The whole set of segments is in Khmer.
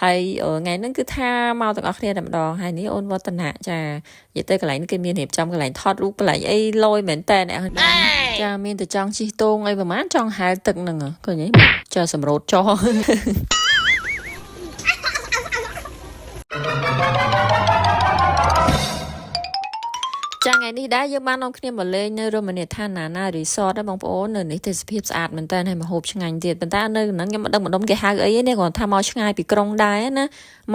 ហើយថ្ងៃហ្នឹងគឺថាមកទាំងអស់គ្នាតែម្ដងហើយនេះអូនវឌ្ឍនៈចានិយាយទៅកន្លែងនេះគេមានរៀបចំកន្លែងថតរូបកន្លែងអីលយមែនតើអ្នកចាមានតែចង់ជិះតូងអីប្រហែលចង់ហែលទឹកហ្នឹងឃើញទេចាសម្រូតចោចាថ្ងៃនេះដែរយើងបាននាំគ្នាមកលេងនៅរមណីយដ្ឋានណាណារីសតដែរបងប្អូននៅនេះទេសភាពស្អាតមែនតើហើយមកហូបឆ្ងាញ់ទៀតប៉ុន្តែនៅហ្នឹងខ្ញុំមិនដឹងម្ដុំគេហៅអីទេគ្រាន់ថាមកឆ្ងាយពីក្រុងដែរណា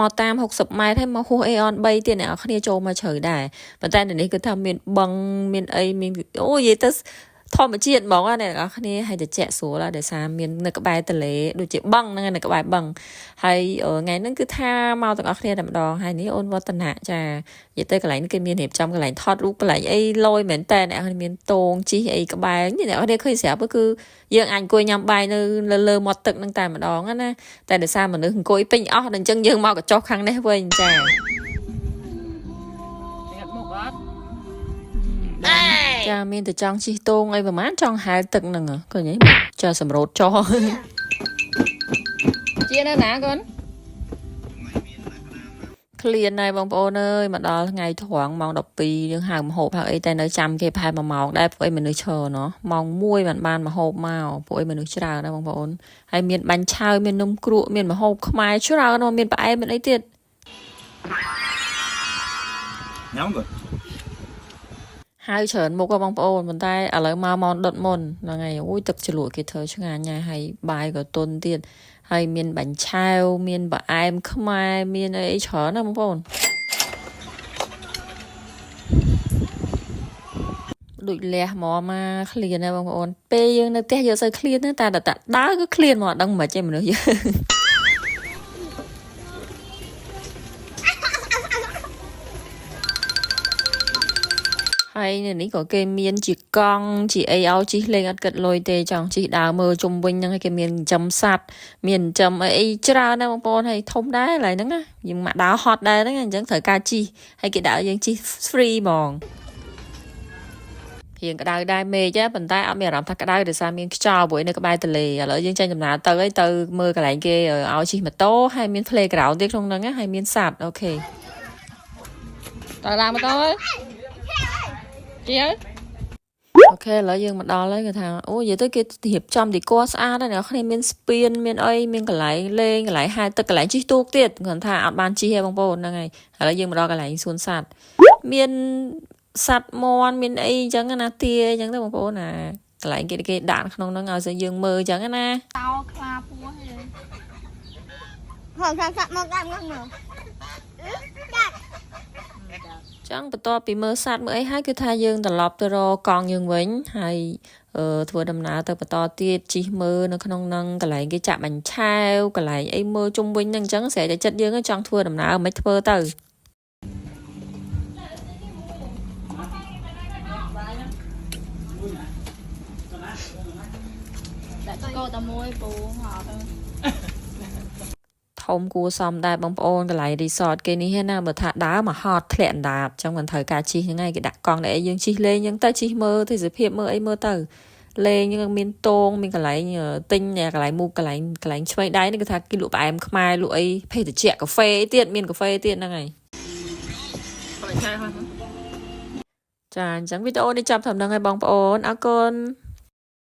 មកតាម60ម៉ែត្រហើយមកហួសអេអន3ទៀតអ្នកនរគ្នាចូលមកជ្រៅដែរប៉ុន្តែនៅនេះគឺថាមានបឹងមានអីមានអូនិយាយទៅធម្មជាតិហ្មងណាអ្នកនរគ្នាហើយតែជាក់ស្រួលដោយសារមាននៅក្បែរទន្លេដូចជាបឹងហ្នឹងនៅក្បែរបឹងហើយថ្ងៃហ្នឹងគឺថាមកទាំងអស់គ្នាតែម្ដងហើយនេះអូនវឌ្ឍនៈចានិយាយទៅកន្លែងនេះគេមានរៀបចំកន្លែងថតរូបកន្លែងអីលយមែនតើអ្នកមានតងជីអីក្បែរនេះអ្នកគ្នាឃើញស្រាប់គឺយើងអាចអង្គុយញ៉ាំបាយនៅលើមាត់ទឹកហ្នឹងតែម្ដងណាតែដោយសារមនុស្សអង្គុយពេញអស់ដល់អញ្ចឹងយើងមកកញ្ចុះខាងនេះវិញចាចាមានតែចង់ជិះតូងអីប្រហែលចង់ហែលទឹកហ្នឹងឃើញទេចាសម្រូតចោជានៅណាកូនឃ្លានដែរបងប្អូនអើយមកដល់ថ្ងៃត្រង់ម៉ោង12យើងហៅម្ហូបហៅអីតែនៅចាំគេប្រហែល1ម៉ោងដែរពួកអីមនុស្សឈរណោះម៉ោង1បានម្ហូបមកពួកអីមនុស្សច្រើនដែរបងប្អូនហើយមានបាញ់ឆាវមាននំគ្រក់មានម្ហូបខ្មែរច្រើនមានផ្អែមមានអីទៀតញ៉ាំកូនហៅច្រើនមុខបងប្អូនប៉ុន្តែឥឡូវមកម៉ោងដុតមុនហ្នឹងហើយអូយទឹកជ្រលក់គេធ្វើឆ្ងាញ់ណាស់ហើយបាយក៏ទន់ទៀតហើយមានបាញ់ឆាវមានផ្អែមខ្មែរមានអីច្រើនណាបងប្អូនដូចលះមកឃ្លានណាបងប្អូនពេលយើងនៅផ្ទះយើងសូវឃ្លានតែដើរគឺឃ្លានមកដឹងមិនចេះមនុស្សយើងហើយនេះក៏គេមានជាកង់ជាអីឲ្យជិះលេងអត់គិតលុយទេចង់ជិះដើរមើលជុំវិញហ្នឹងហើយគេមានចិញ្ចឹមសត្វមានចិញ្ចឹមអីច្រើនណាបងប្អូនហើយធំដែរឡើយហ្នឹងណាយើងមកដើរហត់ដែរហ្នឹងអញ្ចឹងត្រូវការជិះហើយគេដាក់យើងជិះ free ហ្មងរៀងក្តៅដែរមេឃប៉ុន្តែអត់មានអារម្មណ៍ថាក្តៅដោយសារមានខ្យល់ព្រោះនៅក្បែរទន្លេឥឡូវយើងចេញដំណើរទៅមើលកន្លែងគេឲ្យជិះម៉ូតូហើយមាន playground ទៀតក្នុងហ្នឹងហើយមានសត្វអូខេតើឡើងម៉ូតូហើយជាអូខេឥឡូវយើងមកដល់ហើយគេថាអូនិយាយទៅគេរៀបចំទីក័ស្អាតណាស់អ្នកគ្នាមានស្ពានមានអីមានកន្លែងលេងកន្លែងហែលទឹកកន្លែងជិះទូកទៀតគាត់ថាអត់បានជិះទេបងប្អូនហ្នឹងហើយឥឡូវយើងមកដល់កន្លែងសួនសត្វមានសត្វមាន់មានអីអញ្ចឹងណាទាអញ្ចឹងទៅបងប្អូនណាកន្លែងគេដាក់ក្នុងហ្នឹងឲ្យយើងមើលអញ្ចឹងណាតោខ្លាពស់ហ៎ហៅសត្វមកដាក់ហ្នឹងមើលចឹងបន្ទាប់ពីមើលសត្វមើលអីហើយគឺថាយើងត្រឡប់ទៅរកកង់យើងវិញហើយធ្វើដំណើរទៅបន្តទៀតជិះមើលនៅក្នុងហ្នឹងកន្លែងគេចាក់បាញ់ឆាវកន្លែងអីមើលជុំវិញហ្នឹងអញ្ចឹងស្រែកតែចិត្តយើងចង់ធ្វើដំណើរមិនធ្វើទៅដាក់កោតមួយពូហត់ធំគួរសមដែរបងប្អូនកន្លែងរីសតគេនេះណាបើថាដើរមកហត់ធ្លាក់អណ្ដាតចឹងមិនត្រូវការជិះហ្នឹងឯងគេដាក់កង់ដែលយើងជិះលេងចឹងទៅជិះមើលទេសភាពមើលអីមើលទៅលេងយើងមានតងមានកន្លែងទិញកន្លែងមូកកន្លែងឆ្វេងដៃនេះគេថាគេលក់ផ្អែមខ្មែរលក់អីភេសជ្ជៈកាហ្វេទៀតមានកាហ្វេទៀតហ្នឹងហើយចាអញ្ចឹងវីដេអូនេះចាប់ត្រឹមហ្នឹងហើយបងប្អូនអរគុណ